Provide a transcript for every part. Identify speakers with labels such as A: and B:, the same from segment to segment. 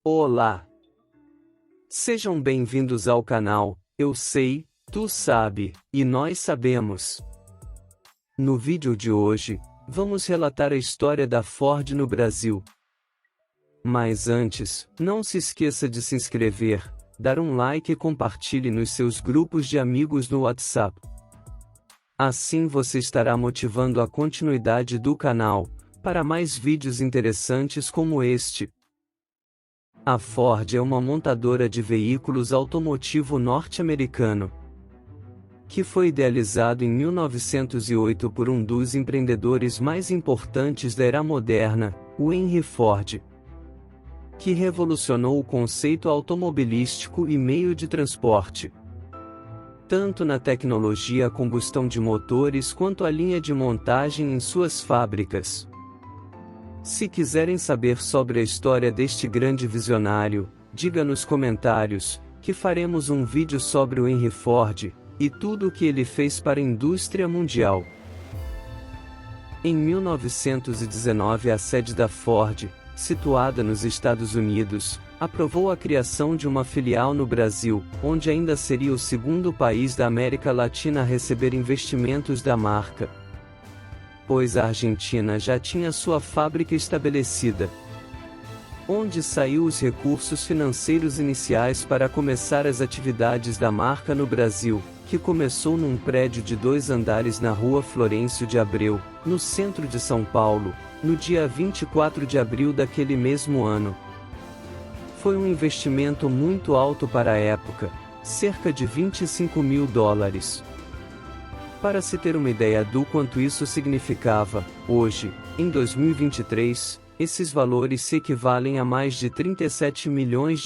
A: Olá! Sejam bem-vindos ao canal Eu Sei, Tu Sabe, e Nós Sabemos. No vídeo de hoje, vamos relatar a história da Ford no Brasil. Mas antes, não se esqueça de se inscrever, dar um like e compartilhe nos seus grupos de amigos no WhatsApp. Assim você estará motivando a continuidade do canal, para mais vídeos interessantes como este. A Ford é uma montadora de veículos automotivo norte-americano, que foi idealizado em 1908 por um dos empreendedores mais importantes da era moderna, o Henry Ford, que revolucionou o conceito automobilístico e meio de transporte, tanto na tecnologia a combustão de motores quanto a linha de montagem em suas fábricas. Se quiserem saber sobre a história deste grande visionário, diga nos comentários, que faremos um vídeo sobre o Henry Ford, e tudo o que ele fez para a indústria mundial. Em 1919 a sede da Ford, situada nos Estados Unidos, aprovou a criação de uma filial no Brasil, onde ainda seria o segundo país da América Latina a receber investimentos da marca, pois a Argentina já tinha sua fábrica estabelecida, onde saiu os recursos financeiros iniciais para começar as atividades da marca no Brasil, que começou num prédio de 2 andares na rua Florencio de Abreu, no centro de São Paulo, no dia 24 de abril daquele mesmo ano. Foi um investimento muito alto para a época, cerca de $25 mil. Para se ter uma ideia do quanto isso significava, hoje, em 2023, esses valores se equivalem a mais de $37 milhões.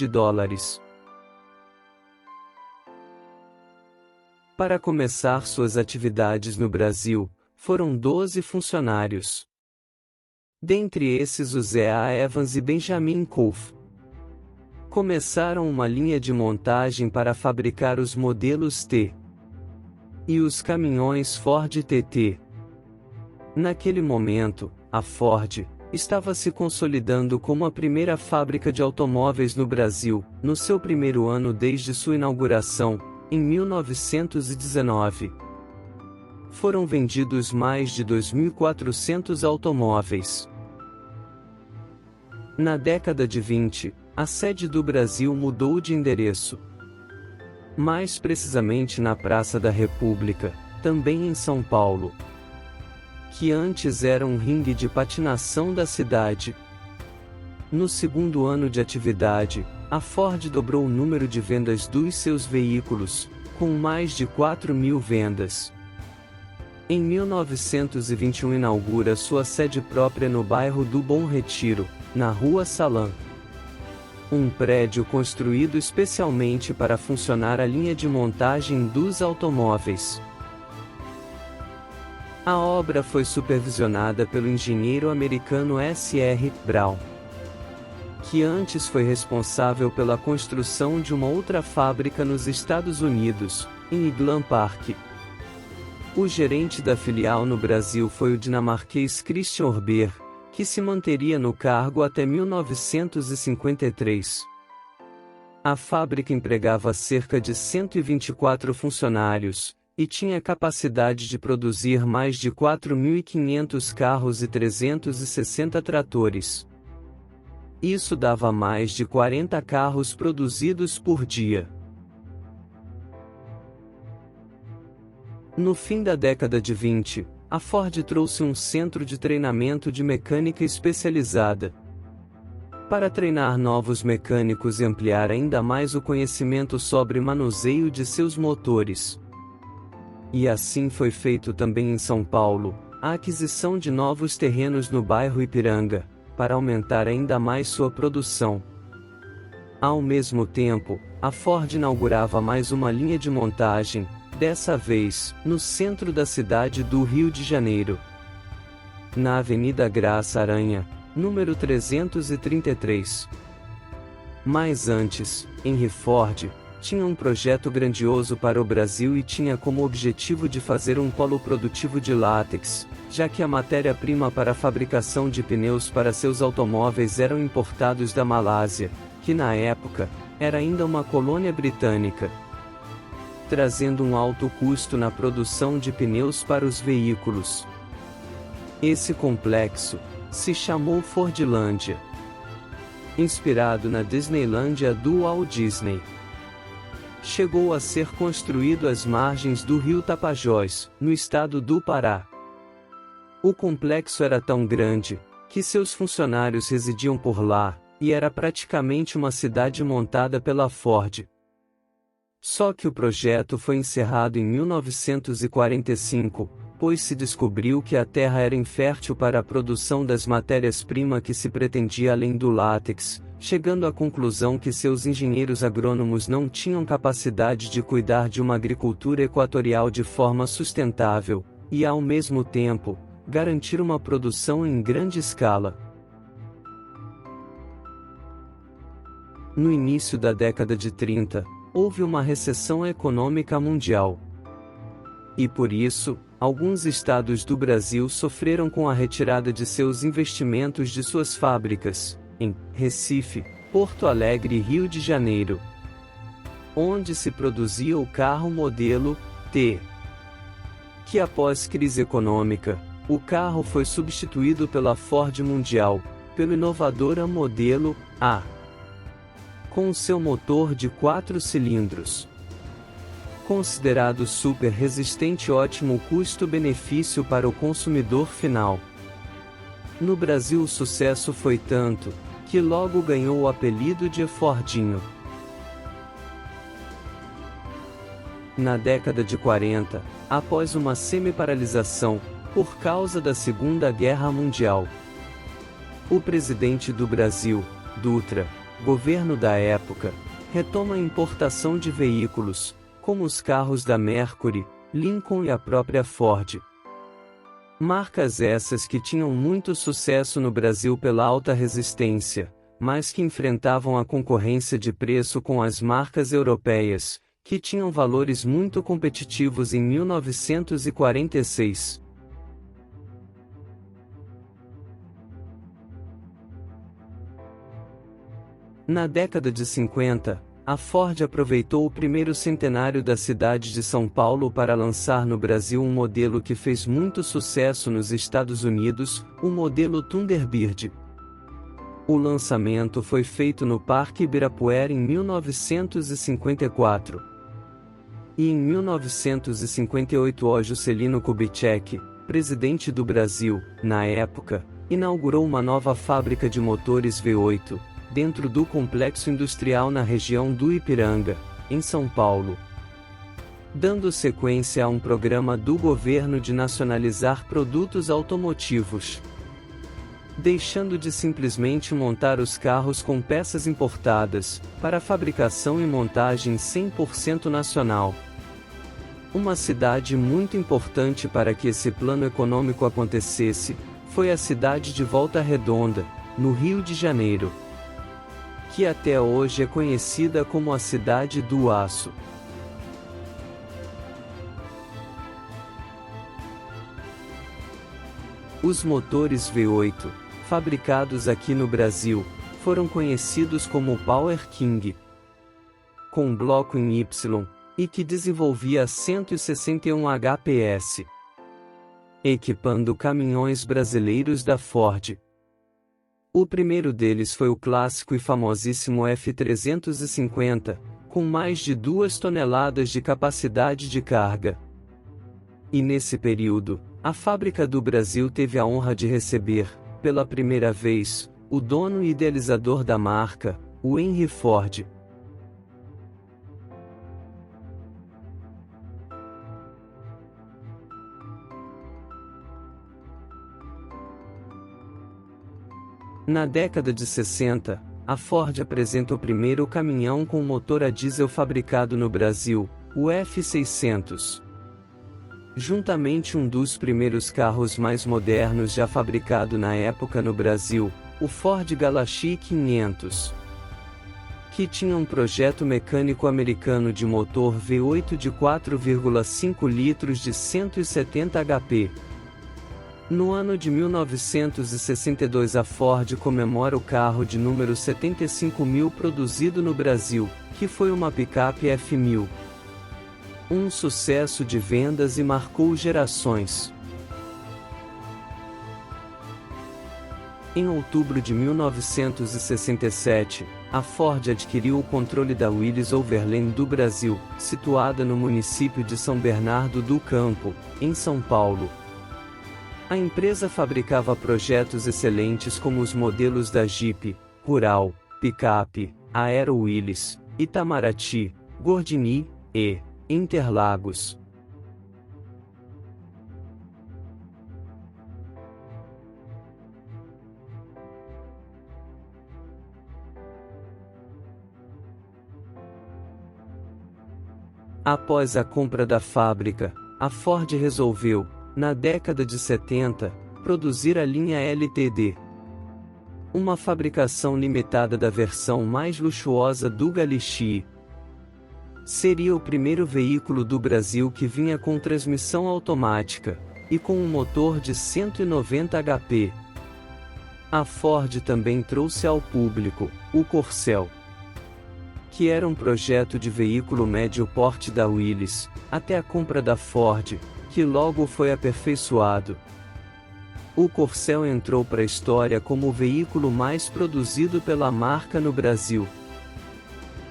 A: Para começar suas atividades no Brasil, foram 12 funcionários. Dentre esses os E.A. Evans e Benjamin Kolff começaram uma linha de montagem para fabricar os modelos T e os caminhões Ford TT. Naquele momento, a Ford estava se consolidando como a primeira fábrica de automóveis no Brasil, no seu primeiro ano desde sua inauguração, em 1919. Foram vendidos mais de 2.400 automóveis. Na década de 20, a sede do Brasil mudou de endereço. Mais precisamente na Praça da República, também em São Paulo, que antes era um ringue de patinação da cidade. No segundo ano de atividade, a Ford dobrou o número de vendas dos seus veículos, com mais de 4.000 vendas. Em 1921 inaugura sua sede própria no bairro do Bom Retiro, na Rua Salã. Um prédio construído especialmente para funcionar a linha de montagem dos automóveis. A obra foi supervisionada pelo engenheiro americano S.R. Brown, que antes foi responsável pela construção de uma outra fábrica nos Estados Unidos, em Iglan Park. O gerente da filial no Brasil foi o dinamarquês Christian Orber, que se manteria no cargo até 1953. A fábrica empregava cerca de 124 funcionários, e tinha capacidade de produzir mais de 4.500 carros e 360 tratores. Isso dava mais de 40 carros produzidos por dia. No fim da década de 20, a Ford trouxe um centro de treinamento de mecânica especializada, para treinar novos mecânicos e ampliar ainda mais o conhecimento sobre manuseio de seus motores. E assim foi feito também em São Paulo, a aquisição de novos terrenos no bairro Ipiranga, para aumentar ainda mais sua produção. Ao mesmo tempo, a Ford inaugurava mais uma linha de montagem, dessa vez, no centro da cidade do Rio de Janeiro, na Avenida Graça Aranha, número 333. Mas antes, Henry Ford tinha um projeto grandioso para o Brasil e tinha como objetivo de fazer um polo produtivo de látex, já que a matéria-prima para a fabricação de pneus para seus automóveis eram importados da Malásia, que na época, era ainda uma colônia britânica, trazendo um alto custo na produção de pneus para os veículos. Esse complexo se chamou Fordlândia, inspirado na Disneylândia do Walt Disney. Chegou a ser construído às margens do rio Tapajós, no estado do Pará. O complexo era tão grande que seus funcionários residiam por lá, e era praticamente uma cidade montada pela Ford. Só que o projeto foi encerrado em 1945, pois se descobriu que a terra era infértil para a produção das matérias-primas que se pretendia além do látex, chegando à conclusão que seus engenheiros agrônomos não tinham capacidade de cuidar de uma agricultura equatorial de forma sustentável, e ao mesmo tempo, garantir uma produção em grande escala. No início da década de 30, houve uma recessão econômica mundial. E por isso, alguns estados do Brasil sofreram com a retirada de seus investimentos de suas fábricas, em Recife, Porto Alegre e Rio de Janeiro, onde se produzia o carro modelo T, que após crise econômica, o carro foi substituído pela Ford Mundial, pelo inovadora modelo A, com seu motor de 4 cilindros. Considerado super resistente e ótimo custo-benefício para o consumidor final. No Brasil o sucesso foi tanto, que logo ganhou o apelido de Fordinho. Na década de 40, após uma semi-paralisação, por causa da Segunda Guerra Mundial, o presidente do Brasil, Dutra, governo da época, retoma a importação de veículos, como os carros da Mercury, Lincoln e a própria Ford. Marcas essas que tinham muito sucesso no Brasil pela alta resistência, mas que enfrentavam a concorrência de preço com as marcas europeias, que tinham valores muito competitivos em 1946. Na década de 50, a Ford aproveitou o primeiro centenário da cidade de São Paulo para lançar no Brasil um modelo que fez muito sucesso nos Estados Unidos, o modelo Thunderbird. O lançamento foi feito no Parque Ibirapuera em 1954. E em 1958 o Juscelino Kubitschek, presidente do Brasil, na época, inaugurou uma nova fábrica de motores V8, dentro do complexo industrial na região do Ipiranga, em São Paulo, dando sequência a um programa do governo de nacionalizar produtos automotivos, deixando de simplesmente montar os carros com peças importadas, para fabricação e montagem 100% nacional. Uma cidade muito importante para que esse plano econômico acontecesse, foi a cidade de Volta Redonda, no Rio de Janeiro, que até hoje é conhecida como a Cidade do Aço. Os motores V8, fabricados aqui no Brasil, foram conhecidos como Power King, com bloco em Y, e que desenvolvia 161 HPS, equipando caminhões brasileiros da Ford. O primeiro deles foi o clássico e famosíssimo F350, com mais de 2 toneladas de capacidade de carga. E nesse período, a Fábrica do Brasil teve a honra de receber, pela primeira vez, o dono e idealizador da marca, o Henry Ford. Na década de 60, a Ford apresenta o primeiro caminhão com motor a diesel fabricado no Brasil, o F600. Juntamente um dos primeiros carros mais modernos já fabricado na época no Brasil, o Ford Galaxy 500, que tinha um projeto mecânico americano de motor V8 de 4,5 litros de 170 HP. No ano de 1962 a Ford comemora o carro de número 75.000 produzido no Brasil, que foi uma picape F1000. Um sucesso de vendas e marcou gerações. Em outubro de 1967, a Ford adquiriu o controle da Willys Overland do Brasil, situada no município de São Bernardo do Campo, em São Paulo. A empresa fabricava projetos excelentes como os modelos da Jeep, Rural, Picape, Aero Willys, Itamaraty, Gordini e Interlagos. Após a compra da fábrica, a Ford resolveu, na década de 70, produzir a linha LTD. Uma fabricação limitada da versão mais luxuosa do Galichie. Seria o primeiro veículo do Brasil que vinha com transmissão automática, e com um motor de 190 HP. A Ford também trouxe ao público o Corcel, que era um projeto de veículo médio porte da Willys, até a compra da Ford, que logo foi aperfeiçoado. O Corcel entrou para a história como o veículo mais produzido pela marca no Brasil.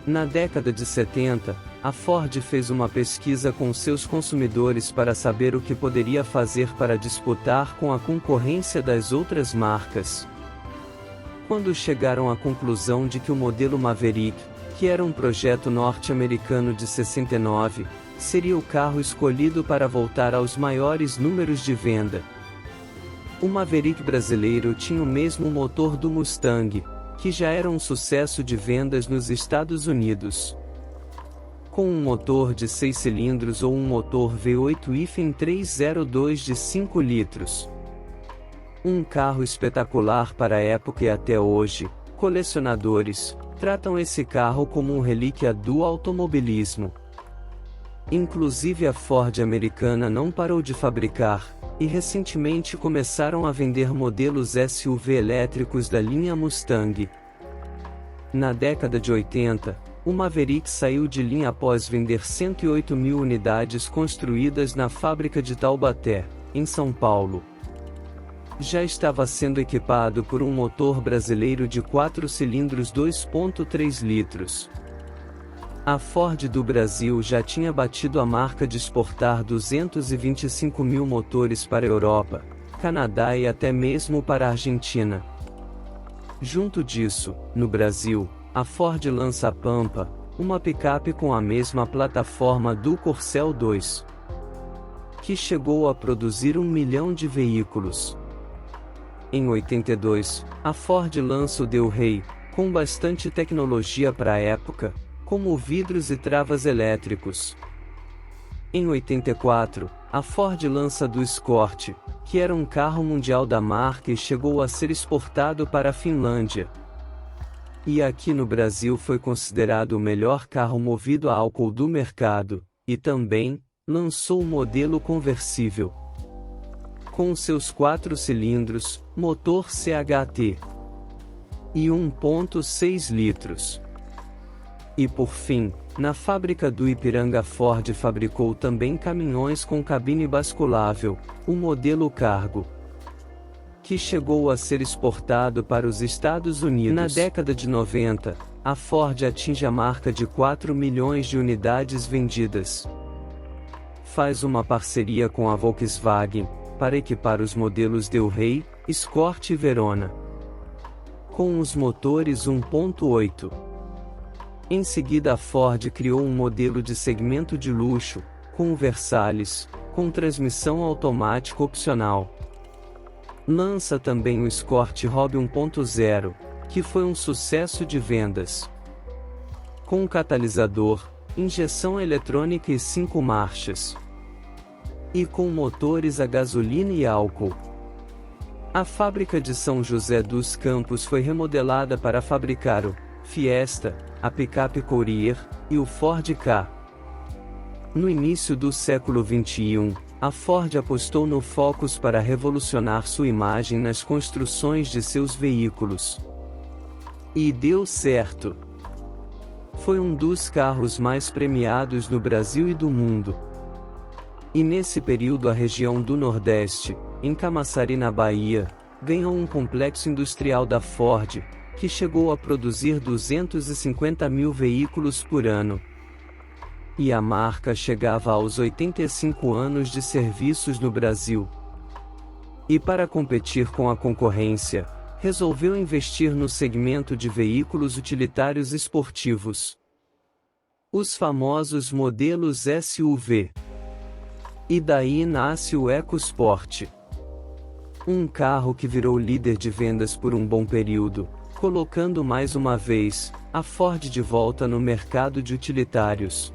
A: Na década de 70, a Ford fez uma pesquisa com seus consumidores para saber o que poderia fazer para disputar com a concorrência das outras marcas. Quando chegaram à conclusão de que o modelo Maverick, que era um projeto norte-americano de 69, seria o carro escolhido para voltar aos maiores números de venda. O Maverick brasileiro tinha o mesmo motor do Mustang, que já era um sucesso de vendas nos Estados Unidos. Com um motor de 6 cilindros ou um motor V8 302 de 5 litros. Um carro espetacular para a época e até hoje, colecionadores tratam esse carro como um relíquia do automobilismo. Inclusive a Ford americana não parou de fabricar, e recentemente começaram a vender modelos SUV elétricos da linha Mustang. Na década de 80, o Maverick saiu de linha após vender 108.000 unidades construídas na fábrica de Taubaté, em São Paulo. Já estava sendo equipado por um motor brasileiro de 4 cilindros 2.3 litros. A Ford do Brasil já tinha batido a marca de exportar 225.000 motores para a Europa, Canadá e até mesmo para a Argentina. Junto disso, no Brasil, a Ford lança a Pampa, uma picape com a mesma plataforma do Corcel 2, que chegou a produzir 1 milhão de veículos. Em 82, a Ford lança o Del Rey, com bastante tecnologia para a época, como vidros e travas elétricos. Em 84, a Ford lança do Escort, que era um carro mundial da marca e chegou a ser exportado para a Finlândia. E aqui no Brasil foi considerado o melhor carro movido a álcool do mercado, e também lançou o modelo conversível, com seus 4 cilindros, motor CHT e 1.6 litros. E por fim, na fábrica do Ipiranga Ford fabricou também caminhões com cabine basculável, o modelo Cargo, que chegou a ser exportado para os Estados Unidos. Na década de 90, a Ford atinge a marca de 4 milhões de unidades vendidas. Faz uma parceria com a Volkswagen, para equipar os modelos Del Rey, Escort e Verona, com os motores 1.8. Em seguida a Ford criou um modelo de segmento de luxo, com o Versailles, com transmissão automática opcional. Lança também o Escort Hobby 1.0, que foi um sucesso de vendas, com catalisador, injeção eletrônica e 5 marchas, e com motores a gasolina e álcool. A fábrica de São José dos Campos foi remodelada para fabricar o Fiesta, a picape Courier, e o Ford Ka. No início do século XXI, a Ford apostou no Focus para revolucionar sua imagem nas construções de seus veículos. E deu certo. Foi um dos carros mais premiados no Brasil e do mundo. E nesse período a região do Nordeste, em Camaçari na Bahia, ganhou um complexo industrial da Ford, que chegou a produzir 250 mil veículos por ano. E a marca chegava aos 85 anos de serviços no Brasil. E para competir com a concorrência, resolveu investir no segmento de veículos utilitários esportivos. Os famosos modelos SUV. E daí nasce o EcoSport. Um carro que virou líder de vendas por um bom período, colocando mais uma vez a Ford de volta no mercado de utilitários.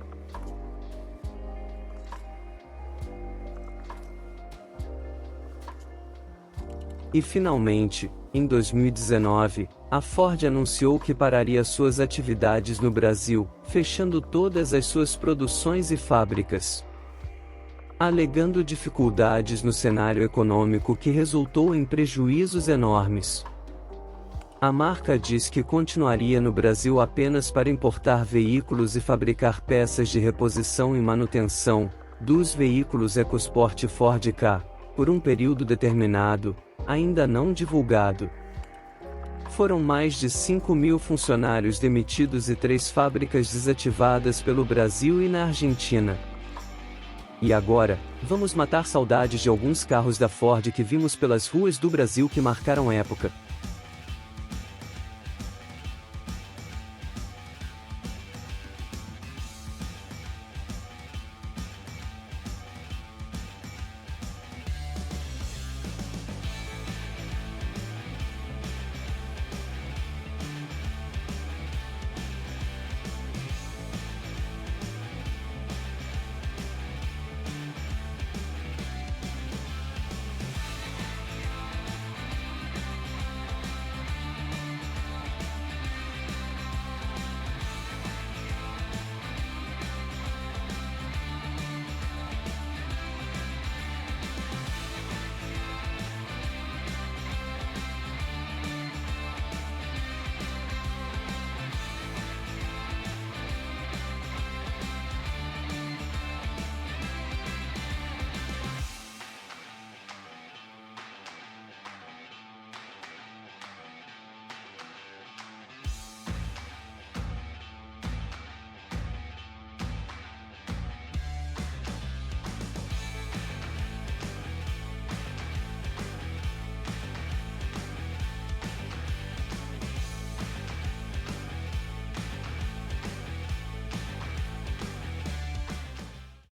A: E finalmente, em 2019, a Ford anunciou que pararia suas atividades no Brasil, fechando todas as suas produções e fábricas, alegando dificuldades no cenário econômico que resultou em prejuízos enormes. A marca diz que continuaria no Brasil apenas para importar veículos e fabricar peças de reposição e manutenção dos veículos EcoSport Ford Ka, por um período determinado, ainda não divulgado. Foram mais de 5.000 funcionários demitidos e 3 fábricas desativadas pelo Brasil e na Argentina. E agora, vamos matar saudades de alguns carros da Ford que vimos pelas ruas do Brasil que marcaram época.